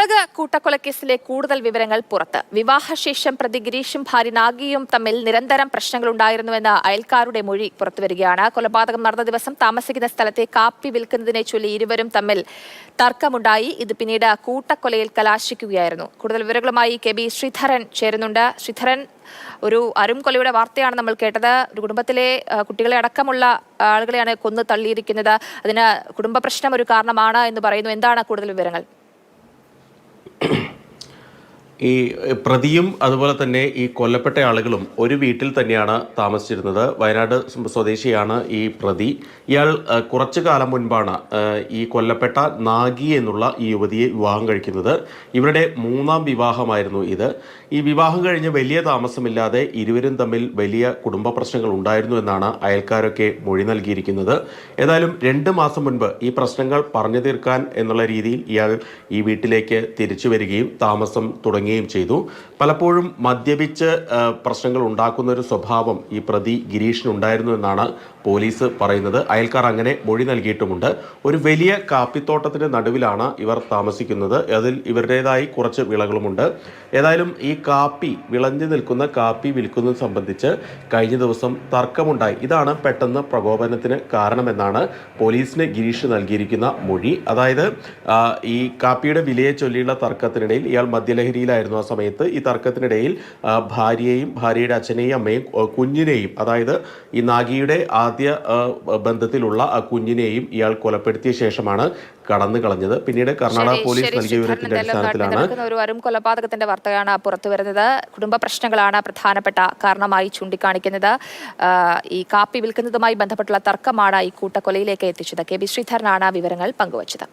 കുടക് കൂട്ടക്കൊലക്കേസിലെ കൂടുതൽ വിവരങ്ങൾ പുറത്ത്. വിവാഹശേഷം പ്രതി ഗിരീഷും ഭാര്യ നാഗിയും തമ്മിൽ നിരന്തരം പ്രശ്നങ്ങളുണ്ടായിരുന്നുവെന്ന് അയൽക്കാരുടെ മൊഴി പുറത്തുവരികയാണ്. കൊലപാതകം നടന്ന ദിവസം താമസിക്കുന്ന സ്ഥലത്തെ കാപ്പി വിൽക്കുന്നതിനെ ചൊല്ലി ഇരുവരും തമ്മിൽ തർക്കമുണ്ടായി. ഇത് പിന്നീട് കൂട്ടക്കൊലയിൽ കലാശിക്കുകയായിരുന്നു. കൂടുതൽ വിവരങ്ങളുമായി കെ ബി ശ്രീധരൻ ചേരുന്നുണ്ട്. ശ്രീധരൻ, ഒരു അരുംകൊലയുടെ വാർത്തയാണ് നമ്മൾ കേട്ടത്. ഒരു കുടുംബത്തിലെ കുട്ടികളെ അടക്കമുള്ള ആളുകളെയാണ് കൊന്നു തള്ളിയിരിക്കുന്നത്. അതിന് കുടുംബ പ്രശ്നം ഒരു കാരണമാണ് എന്ന് പറയുന്നു. എന്താണ് കൂടുതൽ വിവരങ്ങൾ? ഈ പ്രതിയും അതുപോലെ തന്നെ ഈ കൊല്ലപ്പെട്ട ആളുകളും ഒരു വീട്ടിൽ തന്നെയാണ് താമസിച്ചിരുന്നത്. വയനാട് സ്വദേശിയാണ് ഈ പ്രതി. ഇയാൾ കുറച്ചു കാലം മുൻപാണ് ഈ കൊല്ലപ്പെട്ട നാഗി എന്നുള്ള ഈ യുവതിയെ വിവാഹം കഴിക്കുന്നത്. ഇവരുടെ മൂന്നാം വിവാഹമായിരുന്നു ഇത്. ഈ വിവാഹം കഴിഞ്ഞ് വലിയ താമസമില്ലാതെ ഇരുവരും തമ്മിൽ വലിയ കുടുംബ പ്രശ്നങ്ങൾ ഉണ്ടായിരുന്നു എന്നാണ് അയൽക്കാരൊക്കെ മൊഴി നൽകിയിരിക്കുന്നത്. ഏതായാലും 2 മാസം മുൻപ് ഈ പ്രശ്നങ്ങൾ പറഞ്ഞു തീർക്കാൻ എന്നുള്ള രീതിയിൽ ഇയാൾ ഈ വീട്ടിലേക്ക് തിരിച്ചു വരികയും താമസം തുടങ്ങുകയും ചെയ്തു. പലപ്പോഴും മദ്യപിച്ച് പ്രശ്നങ്ങൾ ഉണ്ടാക്കുന്ന ഒരു സ്വഭാവം ഈ പ്രതി ഗിരീഷിനുണ്ടായിരുന്നു എന്നാണ് പോലീസ് പറയുന്നത്. അയൽക്കാർ അങ്ങനെ മൊഴി നൽകിയിട്ടുമുണ്ട്. ഒരു വലിയ കാപ്പിത്തോട്ടത്തിന് നടുവിലാണ് ഇവർ താമസിക്കുന്നത്. അതിൽ ഇവരുടേതായി കുറച്ച് വിളകളുമുണ്ട്. ഏതായാലും ഈ കാപ്പി വിളഞ്ഞു നിൽക്കുന്ന കാപ്പി വിൽക്കുന്നത് സംബന്ധിച്ച് കഴിഞ്ഞ ദിവസം തർക്കമുണ്ടായി. ഇതാണ് പെട്ടെന്ന് പ്രകോപനത്തിന് കാരണമെന്നാണ് പോലീസിന് ഗിരീഷ് നൽകിയിരിക്കുന്ന മൊഴി. അതായത് ഈ കാപ്പിയുടെ വിലയെ ചൊല്ലിയുള്ള തർക്കത്തിനിടയിൽ ഇയാൾ മദ്യലഹരിയിലായിരുന്നു. ആ സമയത്ത് ഈ തർക്കത്തിനിടയിൽ ഭാര്യയെയും ഭാര്യയുടെ അച്ഛനെയും അമ്മയും കുഞ്ഞിനെയും, അതായത് ഈ നാഗിയുടെ ആദ്യ ബന്ധത്തിലുള്ള ആ കുഞ്ഞിനെയും ഇയാൾ കൊലപ്പെടുത്തിയ ശേഷമാണ് കടന്നു കളഞ്ഞത്. പിന്നീട് കർണാടക പോലീസ് നൽകിയ വിവരത്തിന്റെ അടിസ്ഥാനത്തിലാണ് ഒരു കൊലപാതകത്തിന്റെ വാർത്തയാണ് പുറത്തു വരുന്നത്. കുടുംബ പ്രശ്നങ്ങളാണ് പ്രധാനപ്പെട്ട കാരണമായി ചൂണ്ടിക്കാണിക്കുന്നത്. ഈ കാപ്പി വിൽക്കുന്നതുമായി ബന്ധപ്പെട്ടുള്ള തർക്കമാണ് ഈ കൂട്ടക്കൊലയിലേക്ക് എത്തിച്ചത്. കെ ബി ശ്രീധരനാണ് വിവരങ്ങൾ പങ്കുവച്ചത്.